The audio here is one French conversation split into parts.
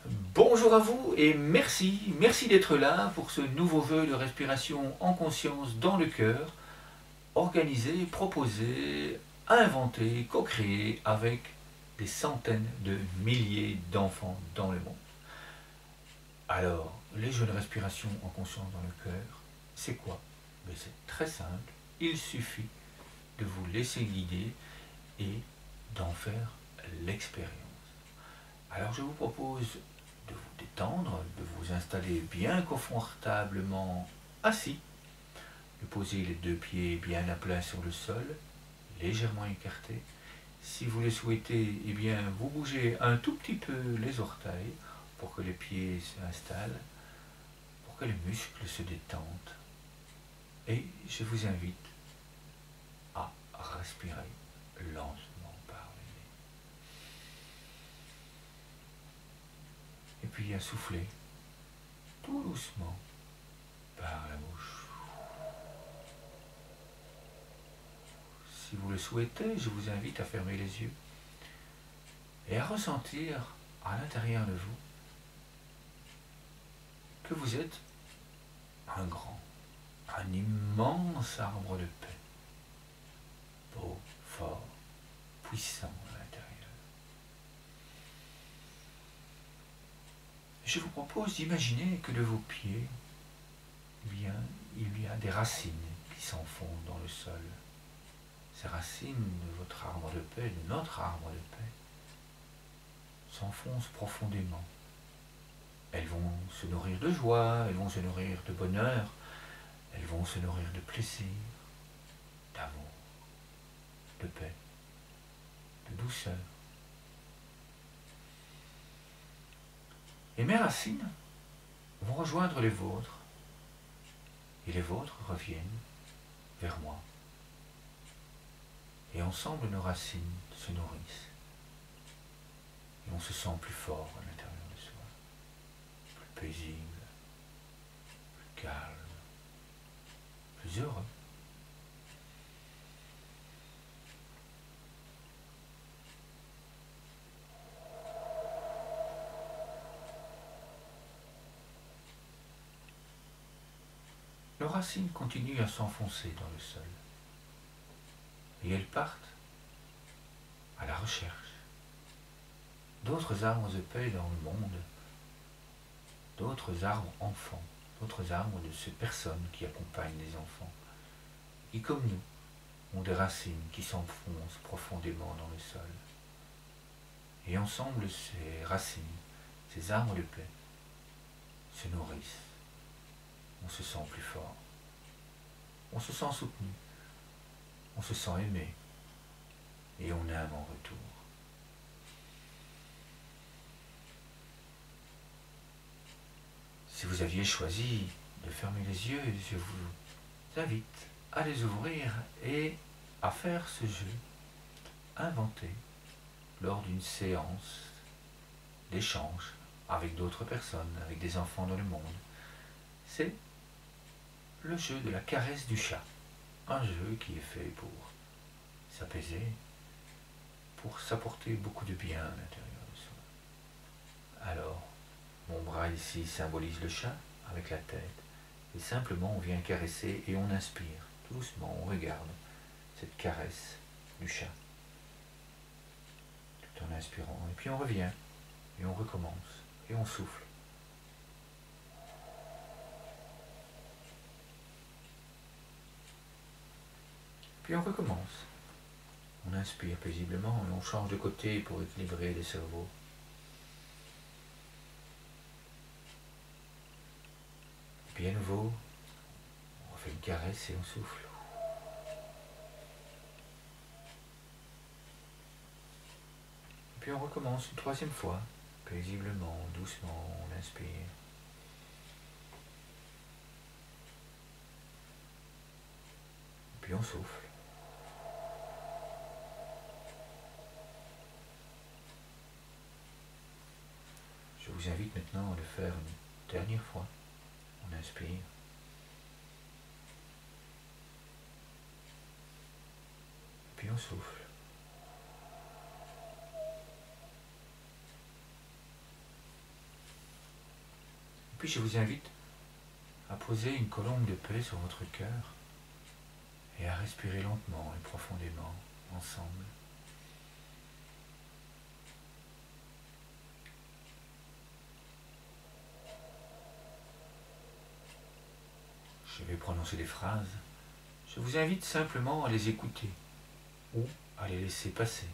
Bonjour à vous et merci d'être là pour ce nouveau jeu de respiration en conscience dans le cœur, organisé, proposé, inventé, co-créé avec des centaines de milliers d'enfants dans le monde. Alors, les jeux de respiration en conscience dans le cœur, c'est quoi? C'est très simple, il suffit de vous laisser guider et d'en faire l'expérience. Alors je vous propose de vous détendre, de vous installer bien confortablement assis, de poser les deux pieds bien à plat sur le sol, légèrement écartés. Si vous le souhaitez, eh bien, vous bougez un tout petit peu les orteils pour que les pieds s'installent, pour que les muscles se détendent. Et je vous invite à respirer lentement par le nez. Et puis à souffler tout doucement par la bouche. Si vous le souhaitez, je vous invite à fermer les yeux et à ressentir à l'intérieur de vous que vous êtes un grand, un immense arbre de paix, beau, fort, puissant à l'intérieur. Je vous propose d'imaginer que de vos pieds, eh bien, il y a des racines qui s'enfoncent dans le sol. Ces racines de votre arbre de paix, de notre arbre de paix, s'enfoncent profondément. Elles vont se nourrir de joie, elles vont se nourrir de bonheur, elles vont se nourrir de plaisir, d'amour, de paix, de douceur. Et mes racines vont rejoindre les vôtres, et les vôtres reviennent vers moi. Et ensemble, nos racines se nourrissent, et on se sent plus fort à l'intérieur de soi, plus paisible, plus calme, plus heureux. Nos racines continuent à s'enfoncer dans le sol, et elles partent à la recherche d'autres arbres de paix dans le monde, d'autres arbres enfants, d'autres arbres de ces personnes qui accompagnent les enfants, qui comme nous ont des racines qui s'enfoncent profondément dans le sol. Et ensemble, ces racines, ces arbres de paix, se nourrissent. On se sent plus fort, on se sent soutenu, on se sent aimé, et on aime en retour. Si vous aviez choisi de fermer les yeux, je vous invite à les ouvrir et à faire ce jeu inventé lors d'une séance d'échange avec d'autres personnes, avec des enfants dans le monde. C'est le jeu de la caresse du chat. Un jeu qui est fait pour s'apaiser, pour s'apporter beaucoup de bien à l'intérieur de soi. Alors, mon bras ici symbolise le chat avec la tête. Et simplement, on vient caresser et on inspire. Tout doucement, on regarde cette caresse du chat. Tout en inspirant. Et puis on revient. Et on recommence. Et on souffle. Puis on recommence. On inspire paisiblement et on change de côté pour équilibrer les cerveaux. Et puis à nouveau, on fait une caresse et on souffle. Et puis on recommence une troisième fois, paisiblement, doucement, on inspire. Et puis on souffle. Je vous invite maintenant à le faire une dernière fois. On inspire. Puis on souffle. puis je vous invite à poser une colombe de paix sur votre cœur et à respirer lentement et profondément ensemble. Je vais prononcer des phrases. Je vous invite simplement à les écouter ou à les laisser passer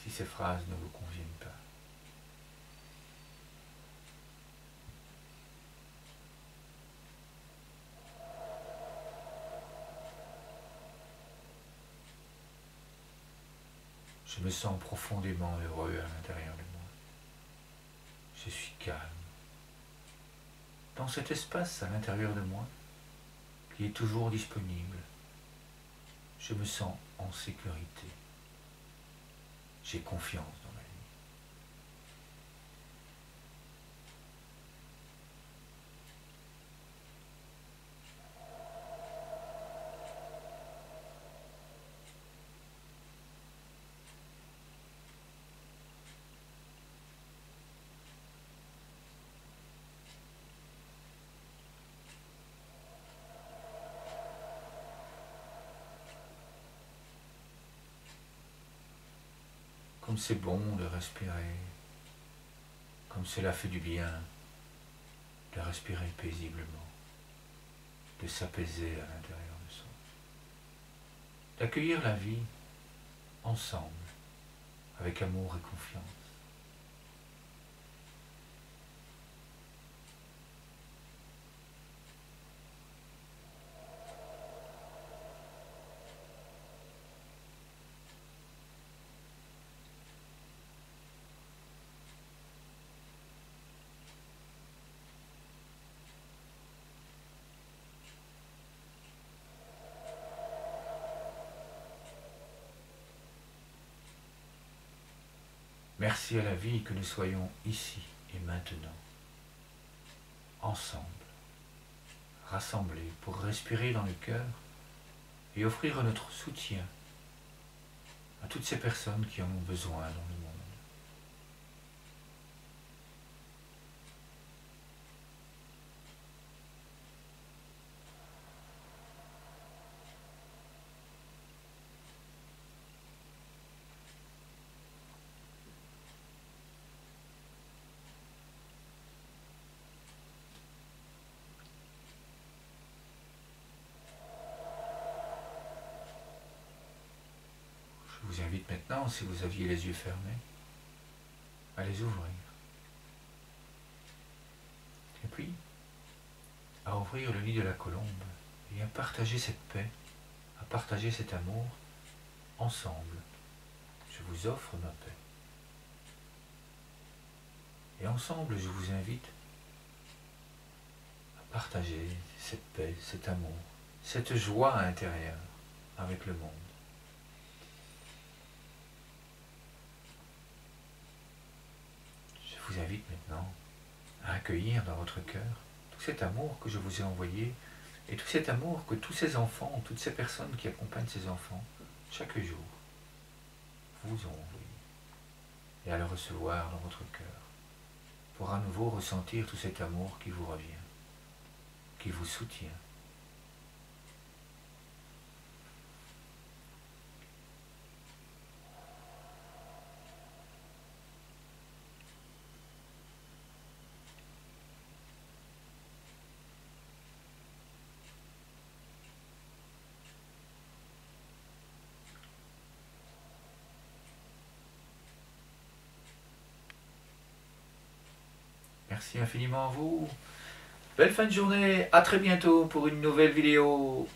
si ces phrases ne vous conviennent pas. Je me sens profondément heureux à l'intérieur de moi. Je suis calme. Dans cet espace à l'intérieur de moi, qui est toujours disponible, je me sens en sécurité. J'ai confiance dans ma vie. Comme c'est bon de respirer, comme cela fait du bien de respirer paisiblement, de s'apaiser à l'intérieur de soi, d'accueillir la vie ensemble, avec amour et confiance. Merci à la vie que nous soyons ici et maintenant, ensemble, rassemblés pour respirer dans le cœur et offrir notre soutien à toutes ces personnes qui en ont besoin dans le monde. Je vous invite maintenant, si vous aviez les yeux fermés, à les ouvrir. Et puis, à ouvrir le lit de la colombe et à partager cette paix, à partager cet amour ensemble. Je vous offre ma paix. Et ensemble, je vous invite à partager cette paix, cet amour, cette joie intérieure avec le monde. Je vous invite maintenant à accueillir dans votre cœur tout cet amour que je vous ai envoyé et tout cet amour que tous ces enfants, toutes ces personnes qui accompagnent ces enfants chaque jour vous ont envoyé, et à le recevoir dans votre cœur pour à nouveau ressentir tout cet amour qui vous revient, qui vous soutient. Merci infiniment à vous. Belle fin de journée, à très bientôt pour une nouvelle vidéo.